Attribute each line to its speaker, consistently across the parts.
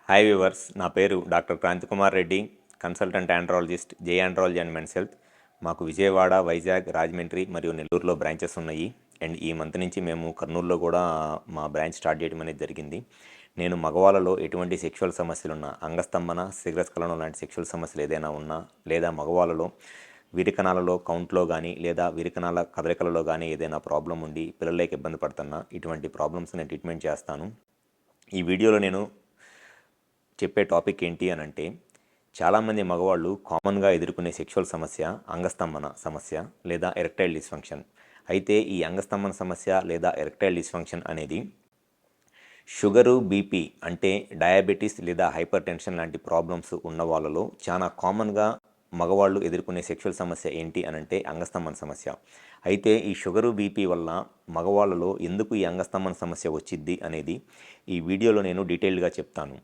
Speaker 1: Hi viewers, నా పేరు doctor Kranthikumar Reddy, consultant andrologist, J andrology and men's health. మాకు విజయవాడ, వైజాగ్, రాజమండ్రి మరియు నెల్లూరులో బ్రాంచెస్ ఉన్నాయి. అండ్ ఈ మంత్ నుంచి మేము కర్నూలులో కూడా మా బ్రాంచ్ స్టార్ట్ చేయడం అనేది జరిగింది. నేను మగవాళ్ళలో ఎటువంటి సెక్షువల్ సమస్యలు ఉన్నా, అంగస్తంభన, శీఘ్రస్ఖలనం లాంటి సెక్షువల్ సమస్యలు ఏదైనా ఉన్నా, లేదా మగవాళ్ళలో విరికణాలలో కౌంట్లో కానీ లేదా విరికణాల కదలికలలో కానీ ఏదైనా ప్రాబ్లం ఉండి పిల్లలకి ఇబ్బంది పడుతున్నా, ఇటువంటి ప్రాబ్లమ్స్ నేను ట్రీట్మెంట్ చేస్తాను. ఈ వీడియోలో నేను చెప్పే టాపిక్ ఏంటి అని అంటే, చాలామంది మగవాళ్ళు కామన్గా ఎదుర్కొనే సెక్షువల్ సమస్య అంగస్తంభన సమస్య లేదా ఎరెక్టైల్ డిస్ఫంక్షన్. అయితే ఈ అంగస్తంభన సమస్య లేదా ఎరెక్టైల్ డిస్ఫంక్షన్ అనేది షుగరు, బీపీ అంటే డయాబెటీస్ లేదా హైపర్ టెన్షన్ లాంటి ప్రాబ్లమ్స్ ఉన్న వాళ్ళలో చాలా కామన్గా మగవాళ్ళు ఎదుర్కొనే సెక్షువల్ సమస్య ఏంటి అని అంటే అంగస్తంభన సమస్య. అయితే ఈ షుగరు, బీపీ వల్ల మగవాళ్ళలో ఎందుకు ఈ అంగస్తంభన సమస్య వచ్చిద్ది అనేది ఈ వీడియోలో నేను డీటెయిల్డ్గా చెప్తాను.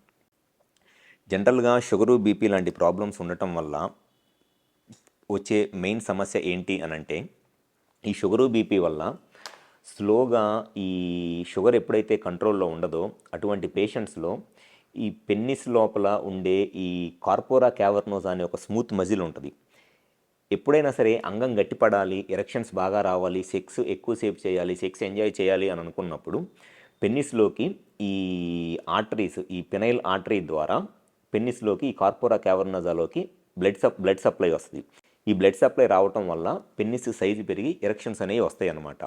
Speaker 1: జనరల్గా షుగరు, బీపీ లాంటి ప్రాబ్లమ్స్ ఉండటం వల్ల వచ్చే మెయిన్ సమస్య ఏంటి అని అంటే, ఈ షుగరు, బీపీ వల్ల స్లోగా ఈ షుగర్ ఎప్పుడైతే కంట్రోల్లో ఉండదో అటువంటి పేషెంట్స్లో ఈ పెన్నిస్ లోపల ఉండే ఈ కార్పోరా క్యావర్నోసా అనే ఒక స్మూత్ మజిల్ ఉంటుంది. ఎప్పుడైనా సరే అంగం గట్టిపడాలి, ఎరెక్షన్స్ బాగా రావాలి, సెక్స్ ఎక్కువసేపు చేయాలి, సెక్స్ ఎంజాయ్ చేయాలి అని అనుకున్నప్పుడు పెన్నిస్లోకి ఈ ఆర్టరీస్, ఈ పెనైల్ ఆర్టరీ ద్వారా పెన్నిస్లోకి ఈ కార్పోరా క్యావర్నోసాలోకి బ్లడ్ సప్లై వస్తుంది. ఈ బ్లడ్ సప్లై రావటం వల్ల పెన్నిస్ సైజు పెరిగి ఎరెక్షన్స్ అనేవి వస్తాయి అన్నమాట.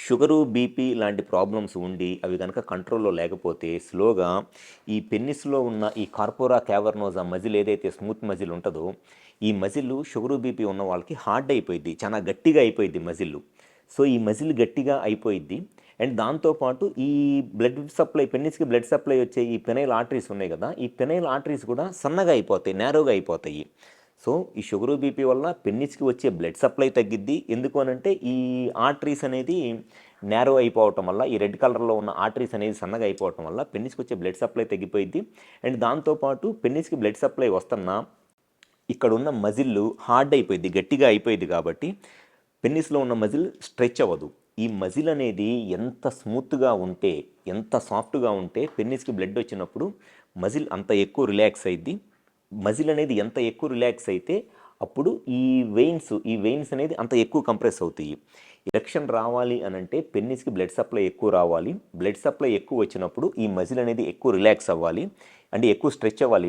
Speaker 1: షుగరు, బీపీ లాంటి ప్రాబ్లమ్స్ ఉండి అవి కనుక కంట్రోల్లో లేకపోతే స్లోగా ఈ పెన్నిస్లో ఉన్న ఈ కార్పోరా క్యావర్నోసా మజిల్ ఏదైతే స్మూత్ మజిల్ ఉంటుందో ఈ మజిల్ షుగరు, బీపీ ఉన్న వాళ్ళకి హార్డ్ అయిపోయింది, చాలా గట్టిగా అయిపోయింది మజిల్. సో ఈ మజిల్ గట్టిగా అయిపోయిద్ది. అండ్ దాంతోపాటు ఈ బ్లడ్ సప్లై, పెన్నిస్కి బ్లడ్ సప్లై వచ్చే ఈ పెనైల్ ఆర్టరీస్ ఉన్నాయి కదా, ఈ పెనైల్ ఆర్టరీస్ కూడా సన్నగా అయిపోతాయి, నేరోగా అయిపోతాయి. సో ఈ షుగరు, బీపీ వల్ల పెన్నిస్కి వచ్చే బ్లడ్ సప్లై తగ్గిద్ది. ఎందుకు అనంటే ఈ ఆర్టరీస్ అనేది నేరో అయిపోవటం వల్ల, ఈ రెడ్ కలర్లో ఉన్న ఆర్టరీస్ అనేది సన్నగా అయిపోవటం వల్ల పెన్నిస్కి వచ్చే బ్లడ్ సప్లై తగ్గిపోయిద్ది. అండ్ దాంతోపాటు పెన్నిస్కి బ్లడ్ సప్లై వస్తున్నా ఇక్కడ ఉన్న మజిల్ హార్డ్ అయిపోయింది, గట్టిగా అయిపోయింది కాబట్టి పెన్నిస్లో ఉన్న మజిల్ స్ట్రెచ్ అవ్వదు. ఈ మజిల్ అనేది ఎంత స్మూత్గా ఉంటే, ఎంత సాఫ్ట్గా ఉంటే పెన్నిస్కి బ్లడ్ వచ్చినప్పుడు మజిల్ అంత ఎక్కువ రిలాక్స్ అయింది. మజిల్ అనేది ఎంత ఎక్కువ రిలాక్స్ అయితే అప్పుడు ఈ వెయిన్స్ అనేది అంత ఎక్కువ కంప్రెస్ అవుతాయి. ఎరెక్షన్ రావాలి అని అంటే పెన్నిస్కి బ్లడ్ సప్లై ఎక్కువ రావాలి. బ్లడ్ సప్లై ఎక్కువ వచ్చినప్పుడు ఈ మజిల్ అనేది ఎక్కువ రిలాక్స్ అవ్వాలి, అంటే ఎక్కువ స్ట్రెచ్ అవ్వాలి.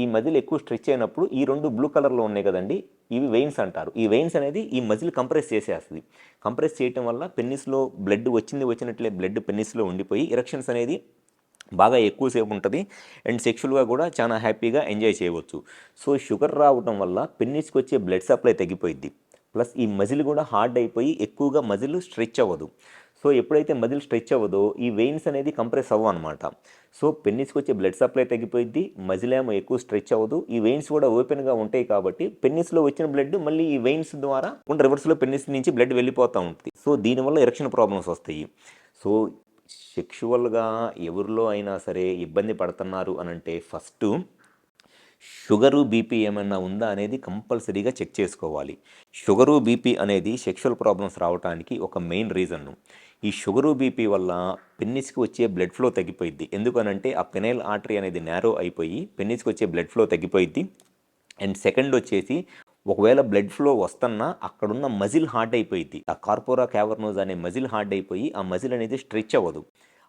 Speaker 1: ఈ మజిల్ ఎక్కువ స్ట్రెచ్ అయినప్పుడు ఈ రెండు బ్లూ కలర్లో ఉన్నాయి కదండి, ఇవి వెయిన్స్ అంటారు. ఈ వెయిన్స్ అనేది ఈ మజిల్ కంప్రెస్ చేసేస్తుంది. కంప్రెస్ చేయటం వల్ల పెన్నిస్లో బ్లడ్ వచ్చినట్లే బ్లడ్ పెన్నిస్లో ఉండిపోయి ఎరెక్షన్స్ అనేది బాగా ఎక్కువసేపు ఉంటుంది. అండ్ సెక్షువల్గా కూడా చాలా హ్యాపీగా ఎంజాయ్ చేయవచ్చు. సో షుగర్ రావటం వల్ల పెన్నిస్కి వచ్చే బ్లడ్ సప్లై తగ్గిపోయిద్ది. ప్లస్ ఈ మజిల్ కూడా హార్డ్ అయిపోయి ఎక్కువగా మజిల్ స్ట్రెచ్ అవ్వదు. సో ఎప్పుడైతే మజిల్ స్ట్రెచ్ అవ్వదో ఈ వెయిన్స్ అనేది కంప్రెస్ అవ్వ అనమాట. సో పెన్నిస్కి వచ్చే బ్లడ్ సప్లై తగ్గిపోయిద్ది, మజిల్ ఏమో ఎక్కువ స్ట్రెచ్ అవ్వదు. ఈ వెయిన్స్ కూడా ఓపెన్గా ఉంటాయి కాబట్టి పెన్నిస్లో వచ్చిన బ్లడ్ మళ్ళీ ఈ వెయిన్స్ ద్వారా రివర్స్లో పెన్నిస్ నుంచి బ్లడ్ వెళ్ళిపోతూ ఉంటుంది. సో దీనివల్ల ఎరెక్షన్ ప్రాబ్లమ్స్ వస్తాయి. సో సెక్షువల్గా ఎవరిలో అయినా సరే ఇబ్బంది పడుతున్నారు అనంటే ఫస్ట్ షుగరు, బీపీ ఏమైనా ఉందా అనేది కంపల్సరీగా చెక్ చేసుకోవాలి. షుగరు, బీపీ అనేది సెక్షువల్ ప్రాబ్లమ్స్ రావడానికి ఒక మెయిన్ రీజన్. ఈ షుగరు, బీపీ వల్ల పెన్నిస్కి వచ్చే బ్లడ్ ఫ్లో తగ్గిపోయిద్ది. ఎందుకనంటే ఆ పెనైల్ ఆర్టరీ అనేది నేరో అయిపోయి పెన్నిస్కి వచ్చే బ్లడ్ ఫ్లో తగ్గిపోయిద్ది. అండ్ సెకండ్ వచ్చేసి, ఒకవేళ బ్లడ్ ఫ్లో వస్తున్నా అక్కడున్న మజిల్ హార్డ్ అయిపోయిద్ది. ఆ కార్పోరా క్యావర్నోసా అనే మజిల్ హార్డ్ అయిపోయి ఆ మజిల్ అనేది స్ట్రెచ్ అవ్వదు.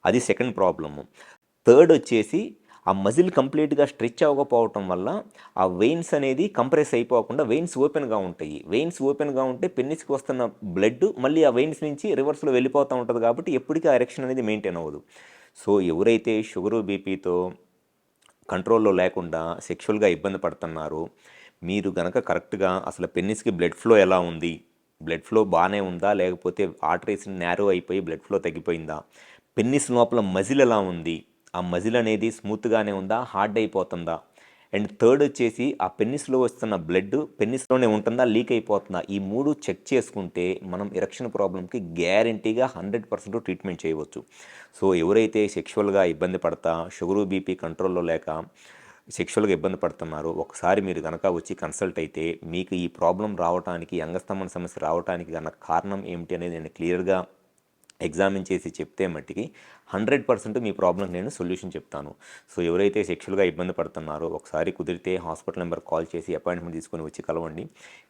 Speaker 1: అది సెకండ్ ప్రాబ్లము. థర్డ్ వచ్చేసి, ఆ మజిల్ కంప్లీట్గా స్ట్రెచ్ అవ్వకపోవటం వల్ల ఆ వెయిన్స్ అనేది కంప్రెస్ అయిపోకుండా వెయిన్స్ ఓపెన్గా ఉంటాయి. వెయిన్స్ ఓపెన్గా ఉంటే పెన్నిస్కి వస్తున్న బ్లడ్ మళ్ళీ ఆ వెయిన్స్ నుంచి రివర్స్లో వెళ్ళిపోతూ ఉంటుంది కాబట్టి ఎప్పటికీ ఆ ఎరెక్షన్ అనేది మెయింటైన్ అవ్వదు. సో ఎవరైతే షుగరు, బీపీతో కంట్రోల్లో లేకుండా సెక్షువల్గా ఇబ్బంది పడుతున్నారో, మీరు కనుక కరెక్ట్గా అసలు పెన్నిస్కి బ్లడ్ ఫ్లో ఎలా ఉంది, బ్లడ్ ఫ్లో బాగానే ఉందా, లేకపోతే ఆర్టరీస్ నేరో అయిపోయి బ్లడ్ ఫ్లో తగ్గిపోయిందా, పెన్నిస్ లోపల మజిల్ ఎలా ఉంది, ఆ మజిల్ అనేది స్మూత్గానే ఉందా, హార్డ్ అయిపోతుందా, అండ్ థర్డ్ వచ్చేసి ఆ పెన్నిస్లో వస్తున్న బ్లడ్ పెన్నిస్లోనే ఉంటుందా, లీక్ అయిపోతుందా, ఈ మూడు చెక్ చేసుకుంటే మనం ఎరెక్షన్ ప్రాబ్లంకి గ్యారంటీగా 100% ట్రీట్మెంట్ చేయవచ్చు. సో ఎవరైతే సెక్షువల్గా ఇబ్బంది పడతా షుగరు, బీపీ కంట్రోల్లో లేక సెక్షువల్గా ఇబ్బంది పడుతున్నారో ఒకసారి మీరు కనుక వచ్చి కన్సల్ట్ అయితే మీకు ఈ ప్రాబ్లం రావడానికి, అంగస్తంభన సమస్య రావడానికి కనుక కారణం ఏమిటి అనేది నేను క్లియర్గా ఎగ్జామిన్ చేసి చెప్తే మట్టికి 100% మీ ప్రాబ్లంకి నేను సొల్యూషన్ చెప్తాను. సో ఎవరైతే సెక్షువల్గా ఇబ్బంది పడుతున్నారో ఒకసారి కుదిరితే హాస్పిటల్ నెంబర్ కాల్ చేసి అపాయింట్మెంట్ తీసుకొని వచ్చి కలవండి.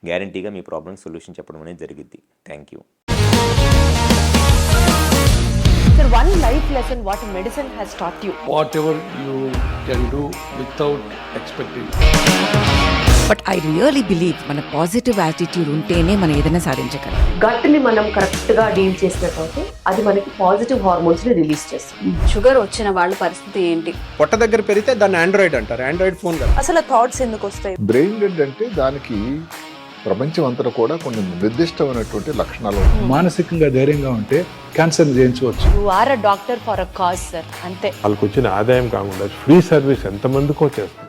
Speaker 1: గ్యారంటీగా మీ ప్రాబ్లం సొల్యూషన్ చెప్పడం అనేది జరిగిద్ది. Thank you.
Speaker 2: Sir, one life lesson what medicine has taught you.
Speaker 3: Whatever you can do without expecting.
Speaker 4: But I really believe మన పాజిటివ్ యాటిట్యూడ్ ఉంటేనే మనం ఏదైనా సాధించగలం.
Speaker 2: గట్ని మనం కరెక్ట్గా డీల్ చేసినట్లయితే అది మనకి పాజిటివ్ హార్మోన్స్ని రిలీజ్ చేస్తుంది.
Speaker 5: షుగర్ వచ్చిన వాళ్ళ పరిస్థితి ఏంటి?
Speaker 6: పొట్ట దగ్గర పెరిగితే దాన్ని ఆండ్రాయిడ్ అంటారు, ఆండ్రాయిడ్ ఫోన్ కదా.
Speaker 2: అసలు థాట్స్ ఎందుకు వస్తాయి?
Speaker 7: బ్రెయిన్ డెడ్ అంటే దానికి ప్రపంచం అంతా కూడా కొన్ని నిర్దిష్టమైనటువంటి లక్షణాలు ఉంటాయి.
Speaker 8: మానసికంగా ధైర్యంగా ఉంటే క్యాన్సర్ జయించవచ్చు.
Speaker 2: You are a doctor for a cause sir, అంతే.
Speaker 9: వాళ్ళకి వచ్చిన ఆదాయం కాకుండా ఫ్రీ సర్వీస్ ఎంతమందికో చేస్తారు.